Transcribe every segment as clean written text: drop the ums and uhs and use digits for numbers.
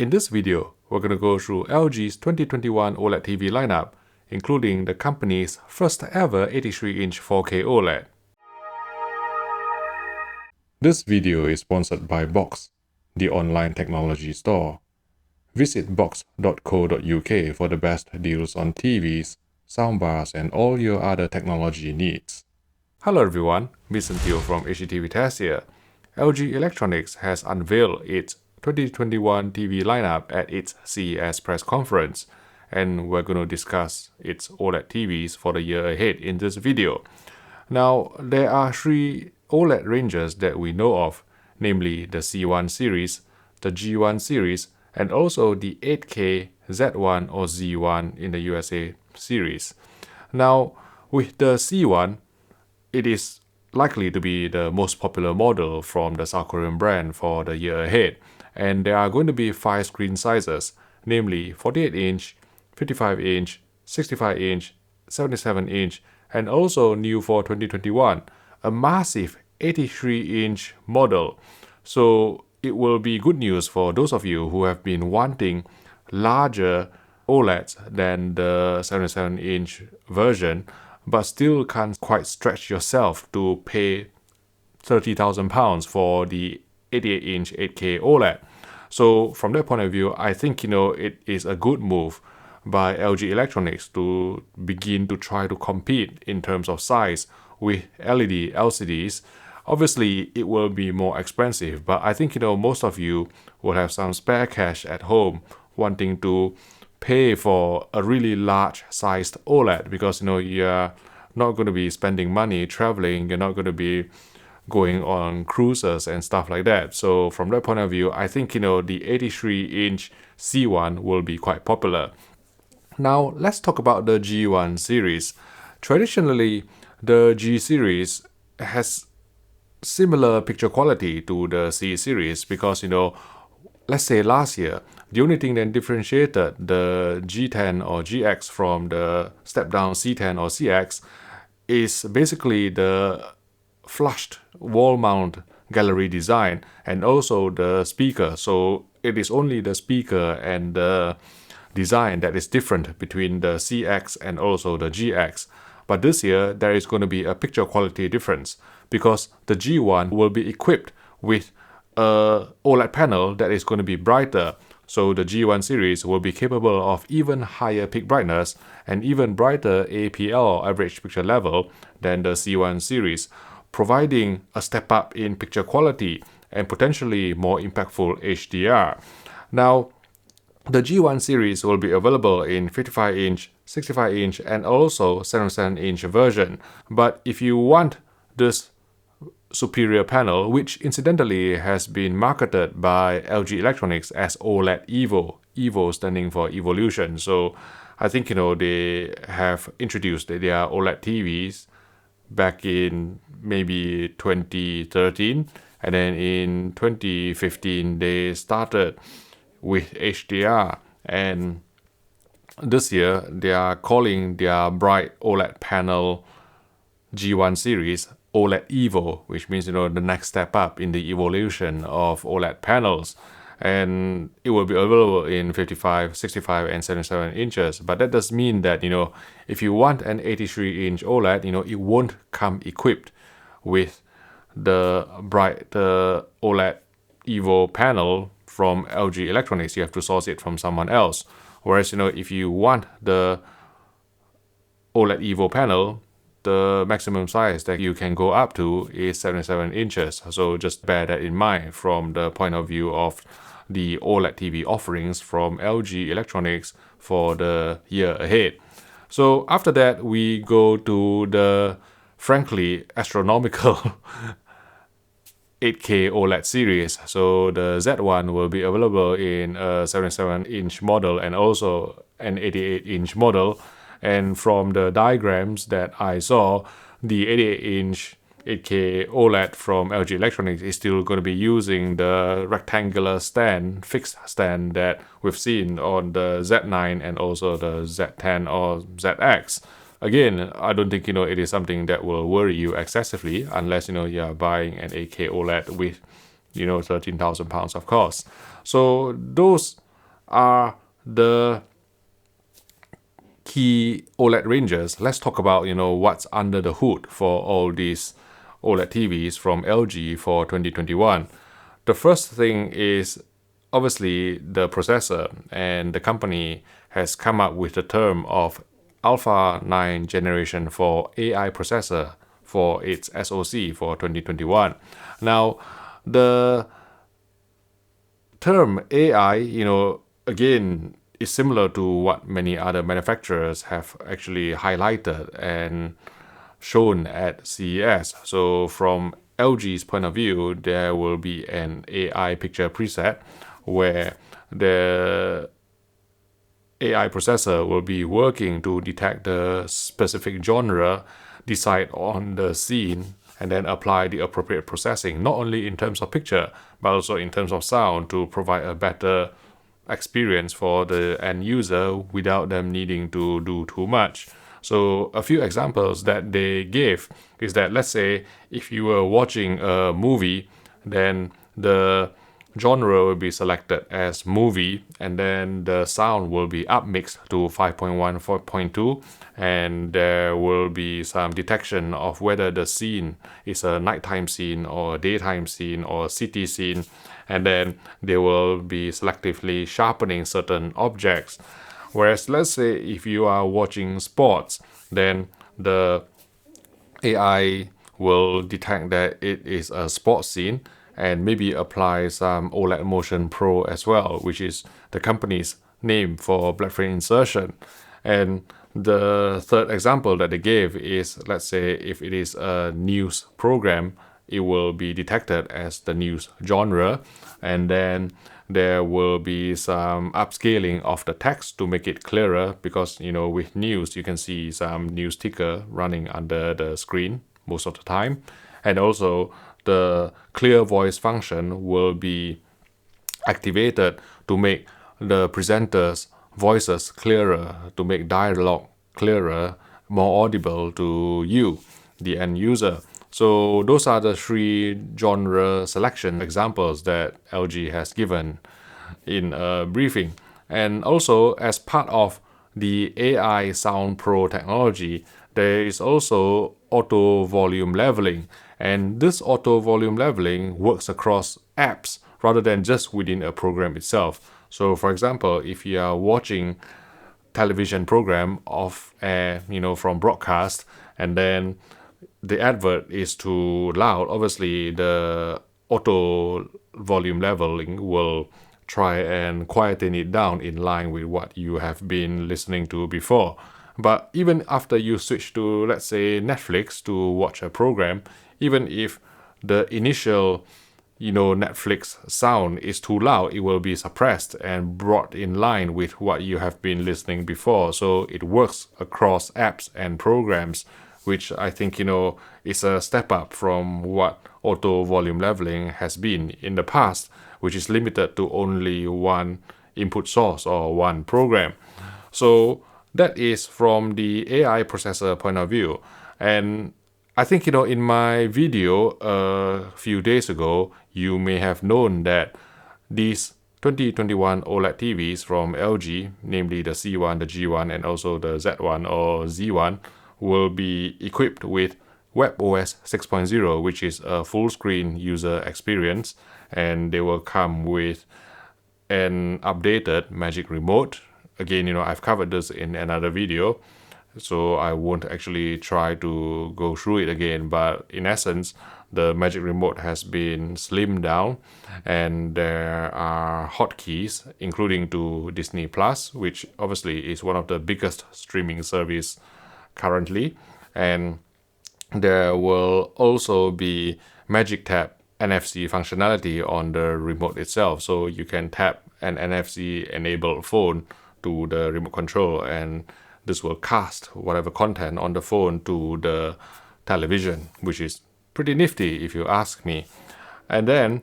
In this video, we're going to go through LG's 2021 OLED TV lineup, including the company's first ever 83-inch 4K OLED. This video is sponsored by Box, the online technology store. Visit box.co.uk for the best deals on TVs, soundbars, and all your other technology needs. Hello everyone, Vincent Teo from HDTV Test here. LG Electronics has unveiled its 2021 TV lineup at its CES press conference, and we're going to discuss its OLED TVs for the year ahead in this video. Now, there are three OLED ranges that we know of, namely the C1 series, the G1 series, and also the 8K Z1 or Z1 in the USA series. Now, with the C1, it is likely to be the most popular model from the South Korean brand for the year ahead, and there are going to be 5 screen sizes, namely 48-inch, 55-inch, 65-inch, 77-inch, and also new for 2021, a massive 83-inch model. So it will be good news for those of you who have been wanting larger OLEDs than the 77-inch version, but still can't quite stretch yourself to pay £30,000 for the 88-inch 8K OLED. So from that point of view, I think it is a good move by LG Electronics to begin to try to compete in terms of size with LED LCDs. Obviously, it will be more expensive, but I think most of you will have some spare cash at home wanting to pay for a really large sized OLED because you're not going to be spending money traveling, you're not going to be going on cruises and stuff like that. So from that point of view, I think the 83-inch C1 will be quite popular. Now let's talk about the G1 series. Traditionally, the G series has similar picture quality to the C series because let's say last year, the only thing that differentiated the G10 or GX from the step-down C10 or CX is basically the flushed wall mount gallery design and also the speaker. So it is only the speaker and the design that is different between the CX and also the GX. But this year, there is going to be a picture quality difference because the G1 will be equipped with a OLED panel that is going to be brighter. So the G1 series will be capable of even higher peak brightness and even brighter APL, average picture level, than the C1 series, providing a step up in picture quality and potentially more impactful HDR. Now, the G1 series will be available in 55-inch, 65-inch, and also 77-inch version. But if you want this superior panel, which incidentally has been marketed by LG Electronics as OLED Evo, Evo standing for evolution. So I think they have introduced their OLED TVs back in maybe 2013, and then in 2015 they started with HDR, and this year they are calling their bright OLED panel G1 series OLED Evo, which means the next step up in the evolution of OLED panels, and it will be available in 55, 65, and 77 inches. But that does mean that if you want an 83-inch OLED, it won't come equipped with the bright OLED Evo panel from LG Electronics. You have to source it from someone else. Whereas if you want the OLED Evo panel, the maximum size that you can go up to is 77 inches. So just bear that in mind from the point of view of the OLED TV offerings from LG Electronics for the year ahead. So after that, we go to the frankly astronomical 8K OLED series. So the Z1 will be available in a 77-inch model and also an 88-inch model. And from the diagrams that I saw, the 88-inch 8K OLED from LG Electronics is still going to be using the rectangular stand, fixed stand that we've seen on the Z9 and also the Z10 or ZX. Again, I don't think it is something that will worry you excessively unless you're buying an 8K OLED with £13,000 of course. So those are the key OLED ranges, let's talk about what's under the hood for all these OLED TVs from LG for 2021. The first thing is obviously the processor, and the company has come up with the term of Alpha 9 generation for AI processor for its SoC for 2021. Now, the term AI, again, is similar to what many other manufacturers have actually highlighted and shown at CES. So from LG's point of view, there will be an AI picture preset where the AI processor will be working to detect the specific genre, decide on the scene, and then apply the appropriate processing, not only in terms of picture, but also in terms of sound, to provide a better experience for the end user without them needing to do too much. So a few examples that they gave is that, let's say if you were watching a movie, then the genre will be selected as movie, and then the sound will be upmixed to 5.1, 4.2, and there will be some detection of whether the scene is a nighttime scene or a daytime scene or a city scene, and then they will be selectively sharpening certain objects. Whereas let's say if you are watching sports, then the AI will detect that it is a sports scene and maybe apply some OLED Motion Pro as well, which is the company's name for black frame insertion. And the third example that they gave is, let's say if it is a news program, it will be detected as the news genre, and then there will be some upscaling of the text to make it clearer, because with news you can see some news ticker running under the screen most of the time. And also the clear voice function will be activated to make the presenters' voices clearer, to make dialogue clearer, more audible to you, the end user. So those are the three genre selection examples that LG has given in a briefing. And also, as part of the AI Sound Pro technology, there is also auto volume leveling. And this auto volume leveling works across apps rather than just within a program itself. So for example, if you are watching television program off air, from broadcast, and then the advert is too loud, obviously the auto volume leveling will try and quieten it down in line with what you have been listening to before. But even after you switch to, let's say, Netflix to watch a program, even if the initial Netflix sound is too loud, it will be suppressed and brought in line with what you have been listening before. So it works across apps and programs, which I think is a step up from what auto volume leveling has been in the past, which is limited to only one input source or one program. So that is from the AI processor point of view. And I think in my video a few days ago, you may have known that these 2021 OLED TVs from LG, namely the C1, the G1, and also the Z1 or Z1, will be equipped with WebOS 6.0, which is a full screen user experience, and they will come with an updated Magic Remote. Again, I've covered this in another video, so I won't actually try to go through it again, but in essence, the Magic Remote has been slimmed down, and there are hotkeys, including to Disney Plus, which obviously is one of the biggest streaming service currently. And there will also be Magic Tap NFC functionality on the remote itself, so you can tap an NFC enabled phone to the remote control, and this will cast whatever content on the phone to the television, which is pretty nifty if you ask me. And then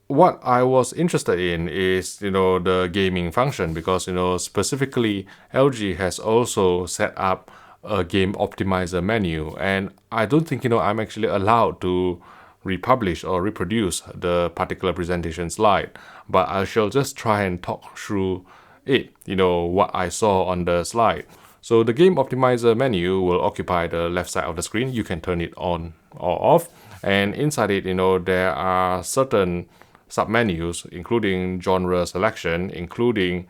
what I was interested in is the gaming function, because specifically LG has also set up a game optimizer menu, and I don't think I'm actually allowed to republish or reproduce the particular presentation slide, but I shall just try and talk through it, what I saw on the slide. So the game optimizer menu will occupy the left side of the screen. You can turn it on or off, and inside it, there are certain submenus, including genre selection, including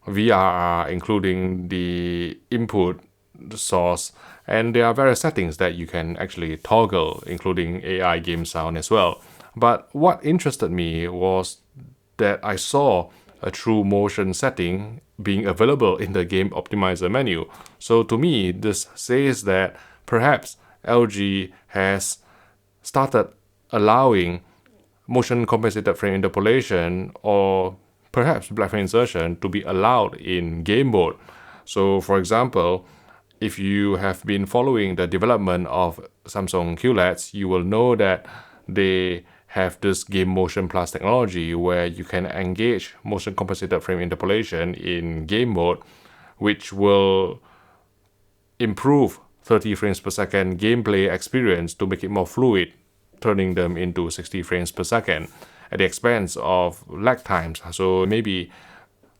VRR, including the input source, and there are various settings that you can actually toggle, including AI game sound as well. But what interested me was that I saw a true motion setting being available in the game optimizer menu. So to me, this says that perhaps LG has started allowing motion compensated frame interpolation or perhaps black frame insertion to be allowed in game mode. So for example, if you have been following the development of Samsung QLEDs, you will know that they have this Game Motion Plus technology where you can engage motion compensated frame interpolation in game mode, which will improve 30 frames per second gameplay experience to make it more fluid, turning them into 60 frames per second at the expense of lag times. So maybe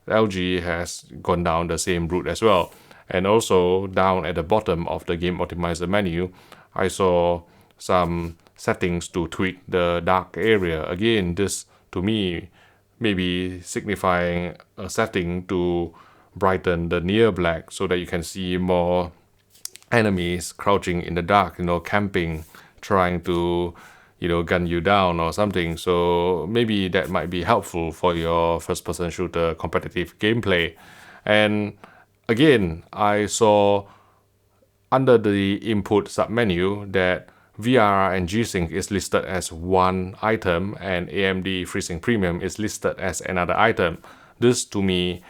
LG has gone down the same route as well. And also down at the bottom of the game optimizer menu, I saw some settings to tweak the dark area. Again, this to me may be signifying a setting to brighten the near black so that you can see more enemies crouching in the dark, camping, trying to gun you down or something. So maybe that might be helpful for your first-person shooter competitive gameplay. And again, I saw under the input submenu that VRR and G-SYNC is listed as one item and AMD FreeSync Premium is listed as another item. This to me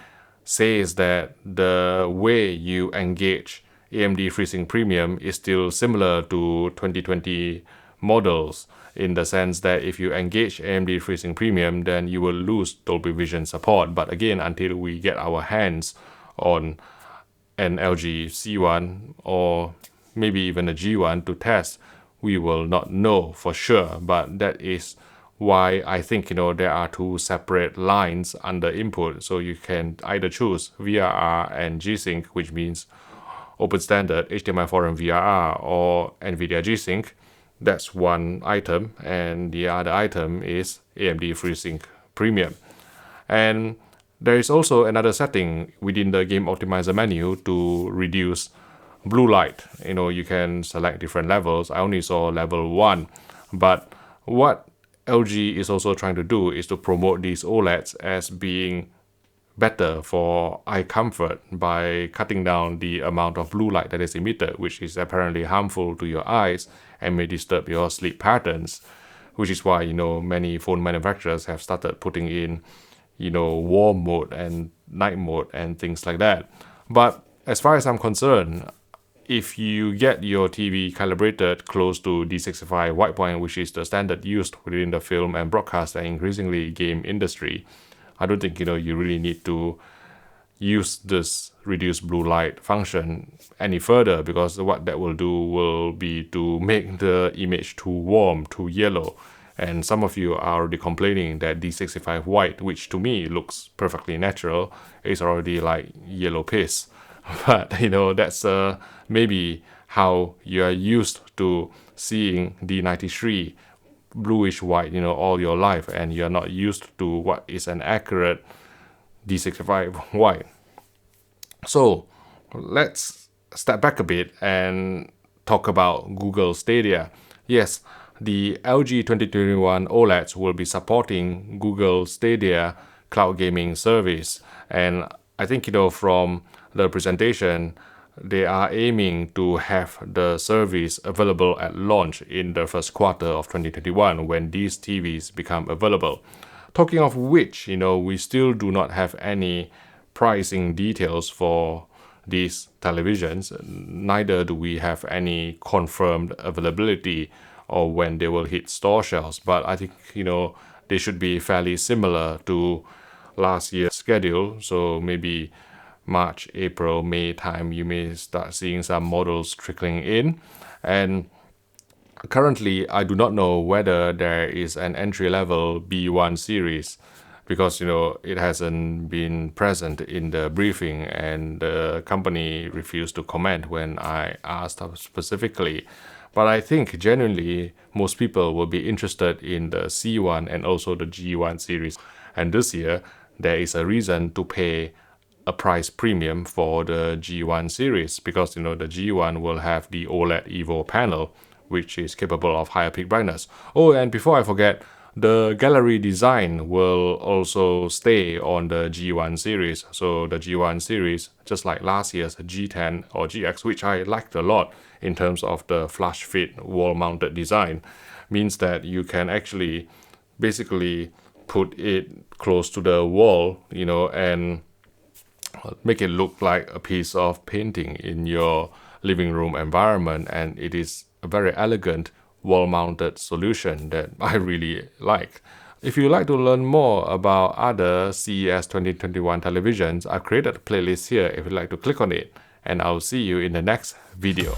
says that the way you engage AMD FreeSync Premium is still similar to 2020 models, in the sense that if you engage AMD FreeSync Premium, then you will lose Dolby Vision support. But again, until we get our hands on an LG C1 or maybe even a G1 to test, we will not know for sure. But that is why I think there are two separate lines under input. So you can either choose VRR and G-SYNC, which means Open Standard HDMI 4 and VRR, or NVIDIA G-SYNC. That's one item, and the other item is AMD FreeSync Premium. And there is also another setting within the game optimizer menu to reduce blue light. You can select different levels. I only saw level 1, but what LG is also trying to do is to promote these OLEDs as being better for eye comfort by cutting down the amount of blue light that is emitted, which is apparently harmful to your eyes and may disturb your sleep patterns, which is why many phone manufacturers have started putting in warm mode and night mode and things like that. But as far as I'm concerned, if you get your TV calibrated close to D65 white point, which is the standard used within the film and broadcast and increasingly game industry, I don't think you really need to use this reduced blue light function any further, because what that will do will be to make the image too warm, too yellow. And some of you are already complaining that D65 white, which to me looks perfectly natural, is already like yellow piss. But that's maybe how you are used to seeing D93 bluish white all your life, and you're not used to what is an accurate D65 white. So let's step back a bit and talk about Google Stadia. Yes, the LG 2021 OLEDs will be supporting Google Stadia cloud gaming service, and I think from the presentation, they are aiming to have the service available at launch in the first quarter of 2021 when these TVs become available. Talking of which, we still do not have any pricing details for these televisions. Neither do we have any confirmed availability or when they will hit store shelves. But I think, they should be fairly similar to last year's schedule. So maybe March, April, May time, you may start seeing some models trickling in. And Currently, I do not know whether there is an entry-level B1 series because it hasn't been present in the briefing, and the company refused to comment when I asked specifically. But I think genuinely most people will be interested in the C1 and also the G1 series. And this year, there is a reason to pay a price premium for the G1 series because the G1 will have the OLED Evo panel, which is capable of higher peak brightness. Oh, and before I forget, the gallery design will also stay on the G1 series. So the G1 series, just like last year's G10 or GX, which I liked a lot in terms of the flush fit wall mounted design, means that you can actually basically put it close to the wall, and make it look like a piece of painting in your living room environment. And it is a very elegant wall-mounted solution that I really like. If you'd like to learn more about other CES 2021 televisions, I've created a playlist here if you'd like to click on it, and I'll see you in the next video.